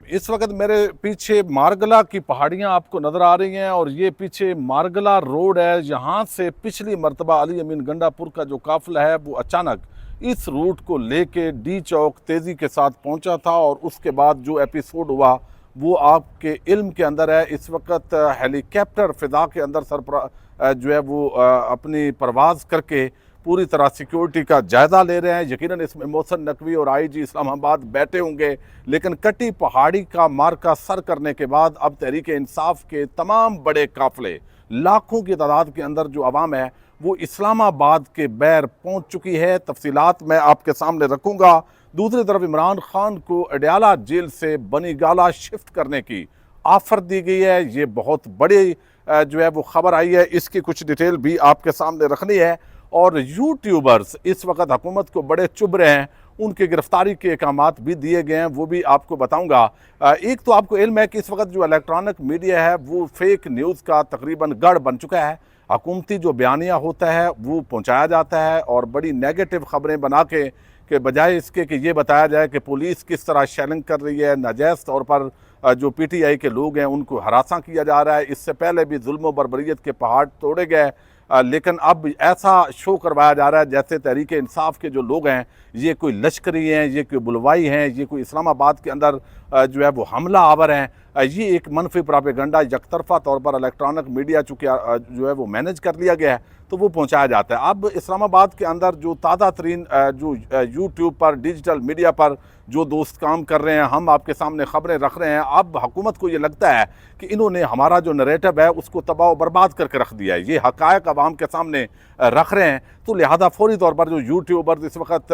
इस वक्त मेरे पीछे मारगला की पहाड़ियां आपको नज़र आ रही हैं और ये पीछे मारगला रोड है। यहाँ से पिछली मरतबा अली अमीन गंडापुर का जो काफिला है वो अचानक इस रूट को लेके डी चौक तेज़ी के साथ पहुंचा था और उसके बाद जो एपिसोड हुआ वो आपके इल्म के अंदर है। इस वक्त हेलीकॉप्टर फ़िज़ा के अंदर जो है वो अपनी परवाज़ करके पूरी तरह सिक्योरिटी का जायज़ा ले रहे हैं। यकीनन इसमें मोहसिन नकवी और आईजी इस्लामाबाद बैठे होंगे, लेकिन कटी पहाड़ी का मार्का सर करने के बाद अब तहरीक इंसाफ के तमाम बड़े काफिले लाखों की तादाद के अंदर जो आवाम है वो इस्लामाबाद के बैर पहुंच चुकी है। तफसीलात मैं आपके सामने रखूंगा। दूसरी तरफ इमरान खान को अडयाला जेल से बनीगाला शिफ्ट करने की ऑफर दी गई है। ये बहुत बड़ी जो है वो खबर आई है, इसकी कुछ डिटेल भी आपके सामने रखनी है। और यूट्यूबर्स इस वक्त हुकूमत को बड़े चुभ रहे हैं, उनकी गिरफ्तारी के अहकामात भी दिए गए हैं, वो भी आपको बताऊंगा। एक तो आपको इल्म है कि इस वक्त जो इलेक्ट्रॉनिक मीडिया है वो फेक न्यूज़ का तकरीबन गढ़ बन चुका है। हुकूमती जो बयानिया होता है वो पहुंचाया जाता है और बड़ी नेगेटिव खबरें बना के बजाय इसके कि ये बताया जाए कि पुलिस किस तरह शेलिंग कर रही है, नाजायज़ तौर पर जो पीटीआई के लोग हैं उनको हरासा किया जा रहा है। इससे पहले भी जुल्म बर्बरियत के पहाड़ तोड़े गए, लेकिन अब ऐसा शो करवाया जा रहा है जैसे तहरीक इंसाफ के जो लोग हैं ये कोई लश्करी हैं, ये कोई बुलवाई हैं, ये कोई इस्लामाबाद के अंदर जो है वो हमला आवर हैं। ये एक मनफी प्रोपेगेंडा यकतरफा तौर पर इलेक्ट्रॉनिक मीडिया चूँकि जो है वो मैनेज कर लिया गया है तो वो पहुंचाया जाता है। अब इस्लामाबाद के अंदर जो ताज़ा तरीन जो यूट्यूब पर डिजिटल मीडिया पर जो दोस्त काम कर रहे हैं, हम आपके सामने ख़बरें रख रहे हैं। अब हुकूमत को ये लगता है कि इन्होंने हमारा जो नरेटिव है उसको तबाह बर्बाद करके रख दिया है, ये हक़ायक़ आवाम के सामने रख रहे हैं। तो लिहाजा फौरी तौर पर जो यूट्यूबर्स इस वक्त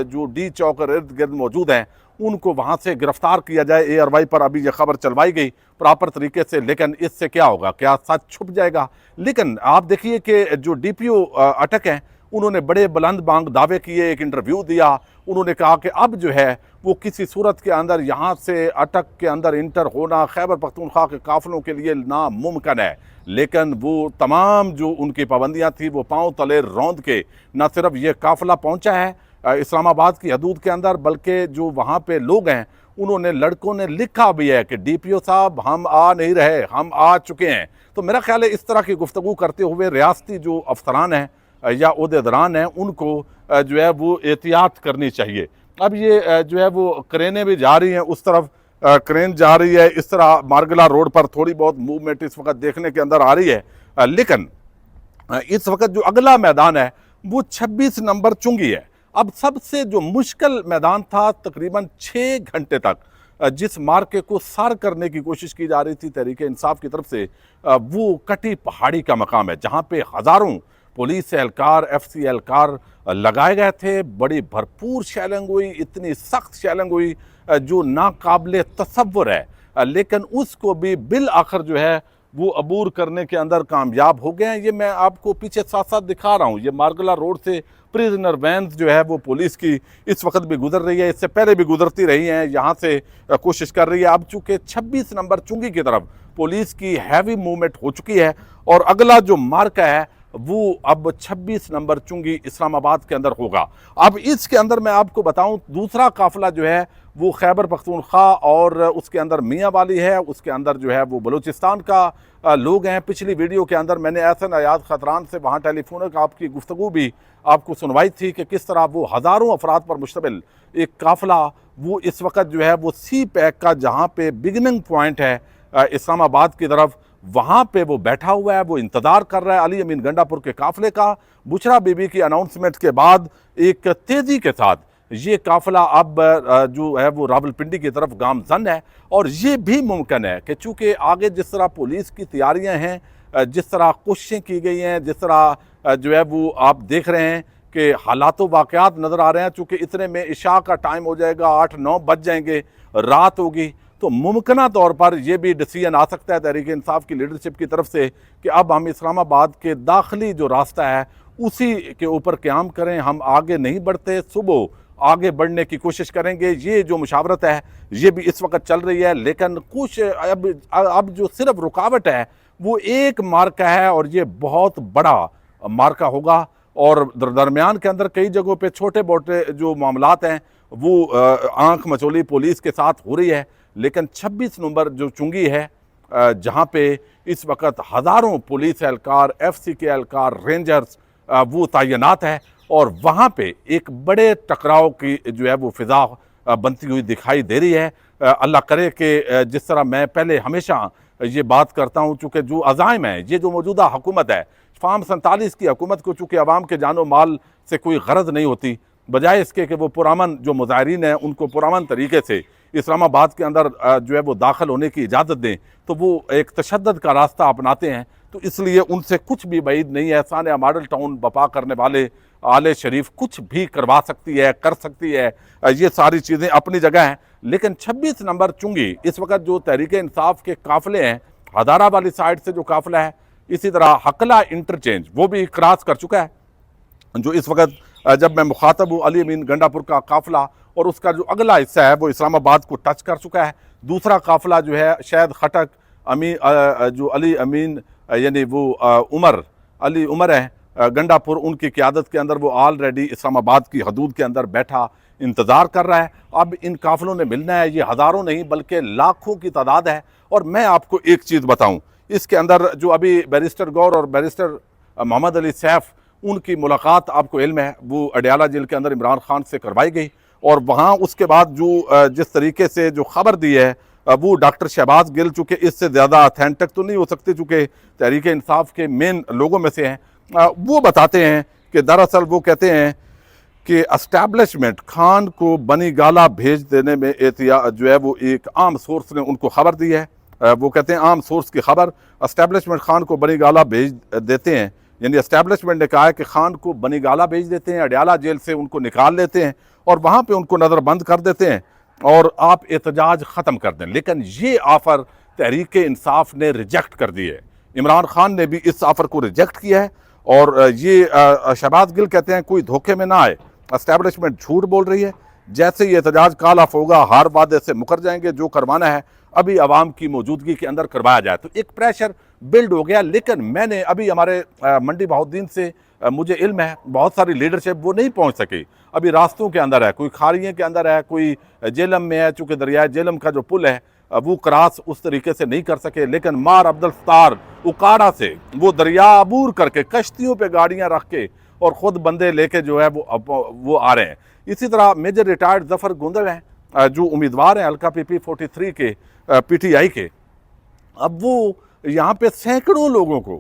जो डी चौक इर्द गिर्द मौजूद हैं उनको वहाँ से गिरफ्तार किया जाए। ARY पर अभी ये खबर चलवाई गई प्रॉपर तरीके से, लेकिन इससे क्या होगा, क्या सच छुप जाएगा? लेकिन आप देखिए कि जो DPO अटक हैं उन्होंने बड़े बुलंद बांग दावे किए, एक इंटरव्यू दिया, उन्होंने कहा कि अब जो है वो किसी सूरत के अंदर यहाँ से अटक के अंदर इंटर होना खैबर पख्तूनख्वा के काफिलों के लिए नामुमकिन है। लेकिन वो तमाम जो उनकी पाबंदियाँ थी वो पाँव तले रौंद के न सिर्फ ये काफिला पहुँचा है इस्लामाबाद की हदूद के अंदर, बल्कि जो वहाँ पे लोग हैं उन्होंने लड़कों ने लिखा भी है कि DPO साहब हम आ नहीं रहे, हम आ चुके हैं। तो मेरा ख्याल है इस तरह की गुफ्तगू करते हुए रियासती जो अफसरान हैं या ओहदेदारान हैं उनको जो है वो एहतियात करनी चाहिए। अब ये जो है वो क्रेनें भी जा रही हैं, उस तरफ क्रेन जा रही है, इस तरह मारगला रोड पर थोड़ी बहुत मूवमेंट इस वक्त देखने के अंदर आ रही है। लेकिन इस वक्त जो अगला मैदान है वो 26 नंबर चुंगी है। अब सबसे जो मुश्किल मैदान था तकरीबन 6 घंटे तक जिस मार्के को सार करने की कोशिश की जा रही थी तहरीक इंसाफ की तरफ से, वो कटी पहाड़ी का मकाम है जहाँ पे हज़ारों पुलिस एहलकार FC एहलकार लगाए गए थे। बड़ी भरपूर शेलिंग हुई, इतनी सख्त शेलिंग हुई जो नाकाबिले तसव्वुर है, लेकिन उसको भी बिल आखिर जो है वो अबूर करने के अंदर कामयाब हो गए हैं। ये मैं आपको पीछे साथ साथ दिखा रहा हूँ, ये मारगला रोड से प्रिजनर वैन्स जो है वो पुलिस की इस वक्त भी गुजर रही है, इससे पहले भी गुजरती रही हैं, यहाँ से कोशिश कर रही है। अब चूँकि 26 नंबर चुंगी की तरफ पुलिस की हैवी मूवमेंट हो चुकी है और अगला जो मार्का है वो अब 26 नंबर चुंगी इस्लामाबाद के अंदर होगा। अब इसके अंदर मैं आपको बताऊं दूसरा काफिला जो है वो खैबर पख्तूनख्वा और उसके अंदर मियाँ वाली है, उसके अंदर जो है वो बलूचिस्तान का लोग हैं। पिछली वीडियो के अंदर मैंने एहसन अयाज खतरान से वहाँ टेलीफोनिक आपकी गुफ्तगू भी आपको सुनवाई थी कि किस तरह वो हज़ारों अफराद पर मुश्तमिल एक काफिला वो इस वक्त जो है वो सी पैक का जहाँ पे बिगनिंग पॉइंट है इस्लामाबाद की तरफ, वहाँ पे वो बैठा हुआ है, वो इंतज़ार कर रहा है अली अमीन गंडापुर के काफिले का। बुशरा बीबी की अनाउंसमेंट के बाद एक तेज़ी के साथ ये काफिला अब जो है वो रावलपिंडी की तरफ गामजन है। और ये भी मुमकिन है कि चूँकि आगे जिस तरह पुलिस की तैयारियाँ हैं, जिस तरह कोशिशें की गई हैं, जिस तरह जो है वो आप देख रहे हैं कि हालात वाक़यात नज़र आ रहे हैं, चूँकि इतने में इशा का टाइम हो जाएगा, 8-9 बज जाएंगे, रात होगी, तो मुमकिन तौर पर यह भी डिसीजन आ सकता है तहरीक इंसाफ की लीडरशिप की तरफ से कि अब हम इस्लामाबाद के दाखिली जो रास्ता है उसी के ऊपर क़याम करें, हम आगे नहीं बढ़ते, सुबह आगे बढ़ने की कोशिश करेंगे। ये जो मुशावरत है ये भी इस वक्त चल रही है, लेकिन कुछ अब जो सिर्फ रुकावट है वो एक मार्का है और ये बहुत बड़ा मार्का होगा। और दरमियान के अंदर कई जगहों पे छोटे मोटे जो मामलात हैं वो आंख मचोली पुलिस के साथ हो रही है। लेकिन 26 नंबर जो चुंगी है जहां पे इस वक्त हज़ारों पुलिस एहलकार, एफसी के एहलकार, रेंजर्स वो तैनात है और वहां पे एक बड़े टकराव की जो है वो फिजा बनती हुई दिखाई दे रही है। अल्लाह करे कि जिस तरह मैं पहले हमेशा ये बात करता हूँ, चूँकि जो अज़ाइम है, ये जो मौजूदा हुकूमत है, फार्म 47 की हुकूमत को चूँकि अवाम के जानो माल से कोई गरज नहीं होती, बजाय इसके कि वो पुरअमन जो मुजाहिरीन हैं उनको पुरअमन तरीके से इस्लामाबाद के अंदर जो है वो दाखिल होने की इजाज़त दें, तो वो एक तशद्दुद का रास्ता अपनाते हैं। तो इसलिए उनसे कुछ भी बैद नहीं है। सानिया मॉडल टाउन बपा करने वाले आले शरीफ कुछ भी करवा सकती है, कर सकती है, ये सारी चीज़ें अपनी जगह हैं। लेकिन 26 नंबर चुंगी इस वक्त जो तहरीक इंसाफ के काफ़िले हैं, हदारा वाली साइड से जो काफ़िला है, इसी तरह हकला इंटरचेंज वो भी क्रॉस कर चुका है। जो इस वक्त जब मैं मुखातब हूँ, अली अमीन गंडापुर का काफ़िला और उसका जो अगला हिस्सा है वो इस्लामाबाद को टच कर चुका है। दूसरा काफ़िला जो है शायद खटक अमीन जो अली अमीन यानी वो उमर अली उमर है गंडापुर, उनकी क़यादत के अंदर वो ऑलरेडी इस्लामाबाद की हदूद के अंदर बैठा इंतज़ार कर रहा है। अब इन काफ़िलों ने मिलना है, ये हज़ारों नहीं बल्कि लाखों की तादाद है। और मैं आपको एक चीज़ बताऊँ, इसके अंदर जो अभी बैरिस्टर गौर और बैरिस्टर मोहम्मद अली सैफ, उनकी मुलाकात आपको इल्म है वो अडयाला जेल के अंदर इमरान खान से करवाई गई और वहाँ उसके बाद जो जिस तरीके से जो खबर दी है वो डॉक्टर शहबाज गिल, चूँकि इससे ज़्यादा अथेंटिक तो नहीं हो सकती चूँकि तहरीक इंसाफ के मेन लोगों में से हैं, वो बताते हैं कि दरअसल वो कहते हैं कि एस्टैब्लिशमेंट खान को बनी गाला भेज देने में एहतियात जो है वो एक आम सोर्स ने उनको खबर दी है। वो कहते हैं आम सोर्स की खबर, एस्टैब्लिशमेंट खान को बनी गाला भेज देते हैं, यानी एस्टैब्लिशमेंट ने कहा है कि खान को बनी गाला भेज देते हैं, अडयाला जेल से उनको निकाल लेते हैं और वहाँ पे उनको नज़रबंद कर देते हैं और आप एहतजाज ख़त्म कर दें। लेकिन ये ऑफ़र तहरीक इंसाफ ने रिजेक्ट कर दी है, इमरान खान ने भी इस ऑफ़र को रिजेक्ट किया है और ये शहबाज गिल कहते हैं कोई धोखे में ना आए, एस्टैब्लिशमेंट झूठ बोल रही है, जैसे ये एहतजाज काल ऑफ होगा हार वादे से मुकर जाएंगे, जो करवाना है अभी आवाम की मौजूदगी के अंदर करवाया जाए। तो एक प्रेशर बिल्ड हो गया। लेकिन मैंने अभी हमारे मंडी बहाउद्दीन से मुझे इल्म है बहुत सारी लीडरशिप वो नहीं पहुंच सकी, अभी रास्तों के अंदर है, कोई खारियों के अंदर है, कोई जेलम में है, चूँकि दरिया जेलम का जो पुल है वो क्रॉस उस तरीके से नहीं कर सके। लेकिन मार अब्दुल सत्तार उकाड़ा से वो दरिया अबूर करके कश्तियों पे गाड़ियां रख के और ख़ुद बंदे लेके जो है वो आ रहे हैं। इसी तरह मेजर रिटायर्ड जफ़र गुंदड़ हैं जो उम्मीदवार हैं हल्का PP 43 के PTI के, अब वो यहाँ पे सैकड़ों लोगों को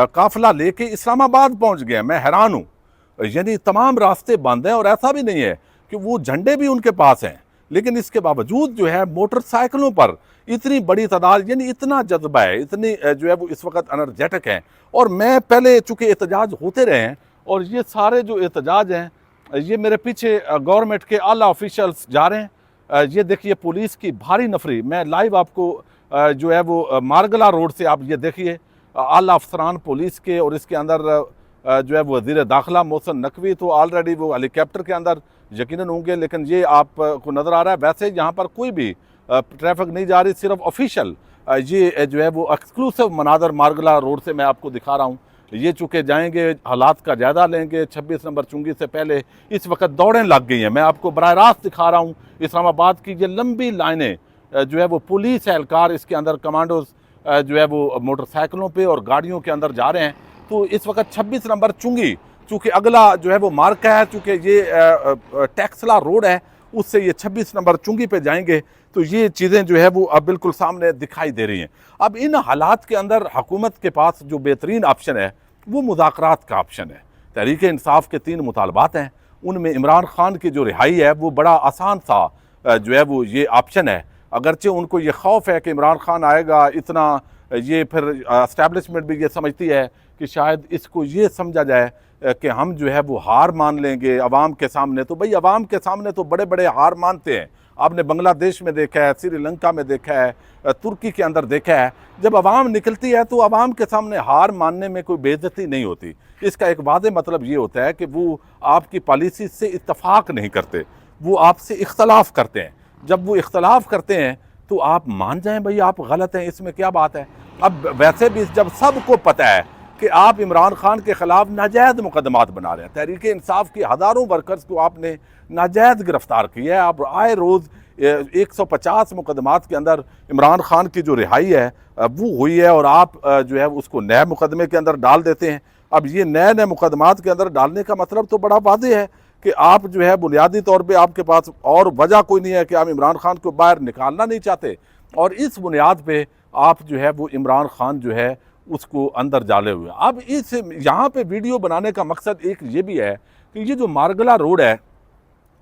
काफिला लेके इस्लामाबाद पहुँच गए। मैं हैरान हूँ, यानी तमाम रास्ते बंद हैं और ऐसा भी नहीं है कि वो झंडे भी उनके पास हैं, लेकिन इसके बावजूद जो है मोटरसाइकिलों पर इतनी बड़ी तादाद, यानी इतना जज्बा है, इतनी जो है वो इस वक्त एनर्जेटिक हैं। और मैं पहले चूँकि एहतजाज होते रहे हैं और ये सारे जो एहतजाज हैं ये मेरे पीछे गवर्नमेंट के आला ऑफिशियल्स जा रहे हैं। ये देखिए पुलिस की भारी नफरी, मैं लाइव आपको जो है वो मारगला रोड से आप ये देखिए आला अफसरान पुलिस के, और इसके अंदर जो है वो वज़ीर दाखिला मोहसिन नकवी तो ऑलरेडी वो हेलीकॉप्टर के अंदर यकीनन होंगे, लेकिन ये आपको नज़र आ रहा है। वैसे यहाँ पर कोई भी ट्रैफिक नहीं जा रही, सिर्फ ऑफिशियल ये जो है वो एक्सक्लूसिव मनाजर मारगला रोड से मैं आपको दिखा रहा हूँ। ये चुके जाएंगे, हालात का जायजा लेंगे। 26 नंबर चुंगी से पहले इस वक्त दौड़ें लग गई हैं, मैं आपको बराह रास्त दिखा रहा हूँ। इस्लामाबाद की ये लंबी लाइनें जो है वो पुलिस एहलकार, इसके अंदर कमांडोज जो है वो मोटरसाइकिलों पे और गाड़ियों के अंदर जा रहे हैं। तो इस वक्त 26 नंबर चुंगी, चूँकि अगला जो है वो मार्का है, चूँकि ये टैक्सला रोड है, उससे ये 26 नंबर चुंगी पे जाएंगे। तो ये चीज़ें जो है वो अब बिल्कुल सामने दिखाई दे रही हैं। अब इन हालात के अंदर हुकूमत के पास जो बेहतरीन ऑप्शन है वो मुज़ाकरात का ऑप्शन है। तहरीक इंसाफ के 3 मुतालबात हैं, उनमें इमरान खान की जो रिहाई है वो बड़ा आसान सा जो है वो ये ऑप्शन है। अगरचे उनको ये खौफ है कि इमरान खान आएगा, इतना ये फिर एस्टैब्लिशमेंट भी ये समझती है कि शायद इसको ये समझा जाए कि हम जो है वो हार मान लेंगे अवाम के सामने। तो भाई अवाम के सामने तो बड़े बड़े हार मानते हैं, आपने बांग्लादेश में देखा है, श्रीलंका में देखा है, तुर्की के अंदर देखा है। जब अवाम निकलती है तो अवाम के सामने हार मानने में कोई बेइज्जती नहीं होती। इसका एक वादे मतलब ये होता है कि वो आपकी पॉलिसी से इत्तफाक नहीं करते, वो आपसे इख्तलाफ करते हैं। जब वो इख्तलाफ करते हैं तो आप मान जाएं भाई आप गलत हैं, इसमें क्या बात है। अब वैसे भी जब सबको पता है कि आप इमरान खान के ख़िलाफ़ नाजायज़ मुकदमात बना रहे हैं। तहरीक इंसाफ के हज़ारों वर्कर्स को आपने नाजायज़ गिरफ़्तार किया है। आप आए रोज़ 150 मुकदमात के अंदर इमरान खान की जो रिहाई है वो हुई है, और आप जो है उसको नए मुकदमे के अंदर डाल देते हैं। अब ये नए नए मुकदमात के अंदर डालने का मतलब तो बड़ा वाज़ेह है कि आप जो है बुनियादी तौर पे आपके पास और वजह कोई नहीं है कि आप इमरान खान को बाहर निकालना नहीं चाहते, और इस बुनियाद पे आप जो है वो इमरान खान जो है उसको अंदर डाले हुए। अब इस यहाँ पे वीडियो बनाने का मकसद एक ये भी है कि ये जो मारगला रोड है,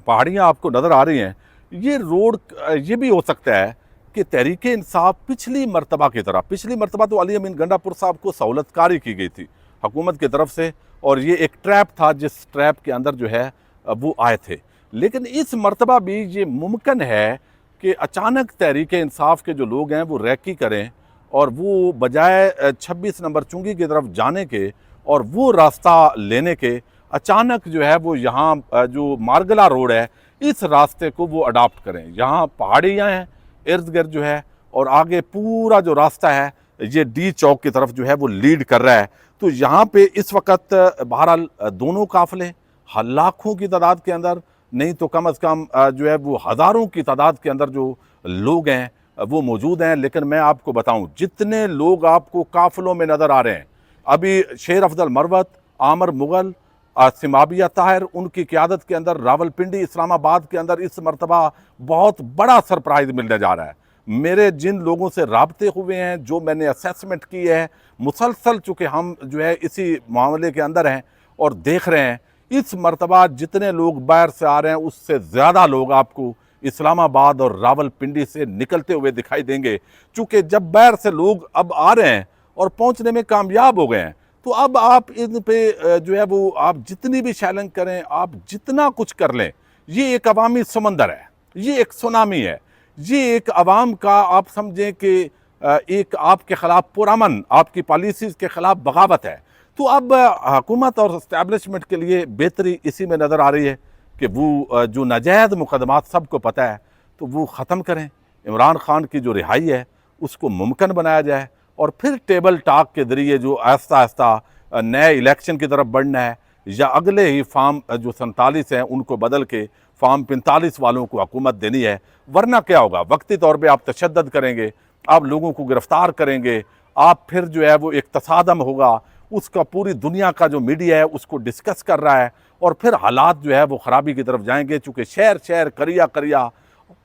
पहाड़ियाँ आपको नज़र आ रही हैं, ये रोड ये भी हो सकता है कि तहरीक इंसाफ पिछली मरतबा की तरह, पिछली मरतबा तो अली अमीन गंडापुर साहब को सहूलतकारी की गई थी हुकूमत की तरफ से, और ये एक ट्रैप था जिस ट्रैप के अंदर जो है वो आए थे। लेकिन इस मरतबा भी ये मुमकिन है कि अचानक तहरीक इंसाफ के जो लोग हैं वो रैकी करें, और वो बजाय 26 नंबर चुंगी की तरफ जाने के और वो रास्ता लेने के, अचानक जो है वो यहाँ जो मारगला रोड है इस रास्ते को वो अडॉप्ट करें। यहाँ पहाड़ियाँ हैं इर्द गिर्द जो है, और आगे पूरा जो रास्ता है ये डी चौक की तरफ जो है वो लीड कर रहा है। तो यहाँ पे इस वक्त बहरहाल दोनों काफिले लाखों की तादाद के अंदर नहीं तो कम अज़ कम जो है वो हज़ारों की तादाद के अंदर जो लोग हैं वो मौजूद हैं। लेकिन मैं आपको बताऊं, जितने लोग आपको काफिलों में नज़र आ रहे हैं, अभी शेर अफजल मरवत, आमर मुगल, सिमाबिया ताहिर, उनकी क़यादत के अंदर रावलपिंडी, इस्लामाबाद के अंदर इस मरतबा बहुत बड़ा सरप्राइज़ मिलने जा रहा है। मेरे जिन लोगों से राब्ते हुए हैं, जो मैंने असेसमेंट की है मुसलसल, चूँकि हम जो है इसी मामले के अंदर हैं और देख रहे हैं, इस मरतबा जितने लोग बाहर से आ रहे हैं उससे ज़्यादा लोग आपको इस्लामाबाद और रावलपिंडी से निकलते हुए दिखाई देंगे। चूँकि जब बाहर से लोग अब आ रहे हैं और पहुँचने में कामयाब हो गए हैं, तो अब आप इन पे जो है वो आप जितनी भी शैलेंज करें, आप जितना कुछ कर लें, ये एक अवामी समंदर है, ये एक सुनामी है, ये एक अवाम का आप समझें कि एक आपके ख़िलाफ़ पुरअमन, आपकी पॉलिसीज़ के ख़िलाफ़ बगावत है। तो अब हुकूमत और इस्टेब्लिशमेंट के लिए बेहतरी इसी में नज़र आ रही है कि वो जो नाजायज़ मुकदमात सबको पता है तो वो ख़त्म करें, इमरान खान की जो रिहाई है उसको मुमकिन बनाया जाए, और फिर टेबल टॉक के ज़रिए जो आहिस्ता आहिस्ता नए इलेक्शन की तरफ बढ़ना है, या अगले ही फार्म जो 47 हैं उनको बदल के फार्म 45 वालों को हुकूमत देनी है। वरना क्या होगा, वक्ती तौर पे आप तशद्दुद करेंगे, आप लोगों को गिरफ़्तार करेंगे, आप फिर जो है वो एक तसादम होगा, उसका पूरी दुनिया का जो मीडिया है उसको डिस्कस कर रहा है, और फिर हालात जो है वो ख़राबी की तरफ जाएंगे। चूँकि शहर शहर, करिया करिया,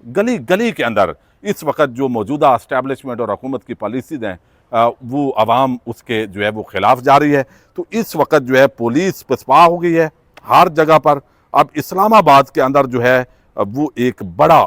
गली गली के अंदर इस वक्त जो मौजूदा इस्टेब्लिशमेंट और हुकूमत की पॉलिसीज़ हैं वो आवाम उसके जो है वो ख़िलाफ़ जा रही है। तो इस वक्त जो है पुलिस पसपा हो गई है हर जगह पर। अब इस्लामाबाद के अंदर जो है वो एक बड़ा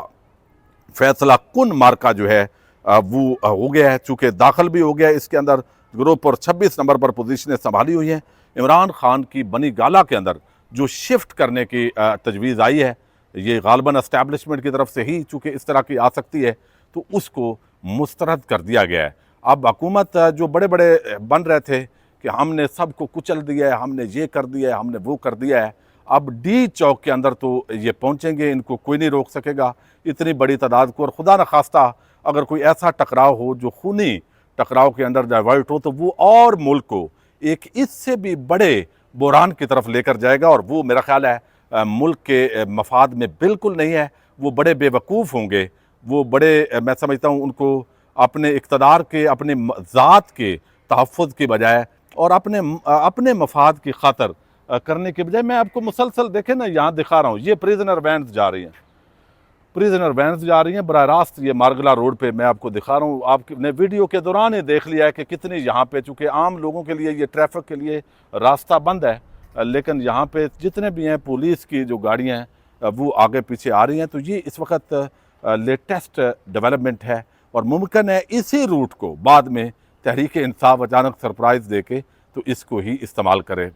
फैसला कुन मार्का जो है वो हो गया है, चूँकि दाखिल भी हो गया है इसके अंदर ग्रुप, और 26 नंबर पर पोजीशनें संभाली हुई हैं। इमरान खान की बनी गाला के अंदर जो शिफ्ट करने की तजवीज़ आई है, ये गालबन इस्टेब्लिशमेंट की तरफ से ही चूँकि इस तरह की आ सकती है, तो उसको मुस्तरद कर दिया गया है। अब हुकूमत जो बड़े बड़े बन रहे थे कि हमने सबको कुचल दिया है, हमने ये कर दिया है, हमने वो कर दिया है, अब डी चौक के अंदर तो ये पहुँचेंगे, इनको कोई नहीं रोक सकेगा इतनी बड़ी तादाद को। और खुदा न खास्ता अगर कोई ऐसा टकराव हो जो खूनी टकराव के अंदर डाइवर्ट हो, तो वो और मुल्क को एक इससे भी बड़े बुहरान की तरफ लेकर जाएगा, और वो मेरा ख्याल है मुल्क के मफाद में बिल्कुल नहीं है। वो बड़े बेवकूफ़ होंगे, वो बड़े, मैं समझता हूँ उनको अपने इक़्तिदार के, अपने ज़ात के तहफ़्फ़ुज़ की बजाय और अपने मफाद की खातर करने के बजाय, मैं आपको मुसलसल देखें ना, यहाँ दिखा रहा हूँ, ये प्रिजनर वैन्स जा रही हैं, प्रिजनर वैन्स जा रही हैं बराह रास्त ये मारगला रोड पे। मैं आपको दिखा रहा हूँ, आपने वीडियो के दौरान ही देख लिया है कि कितनी यहाँ पे, चूँकि आम लोगों के लिए ये ट्रैफिक के लिए रास्ता बंद है, लेकिन यहाँ पे जितने भी हैं पुलिस की जो गाड़ियाँ हैं वो आगे पीछे आ रही हैं। तो ये इस वक्त लेटेस्ट डेवलपमेंट है, और मुमकिन है इसी रूट को बाद में तहरीक इंसाफ अचानक सरप्राइज़ दे के तो इसको ही इस्तेमाल करे।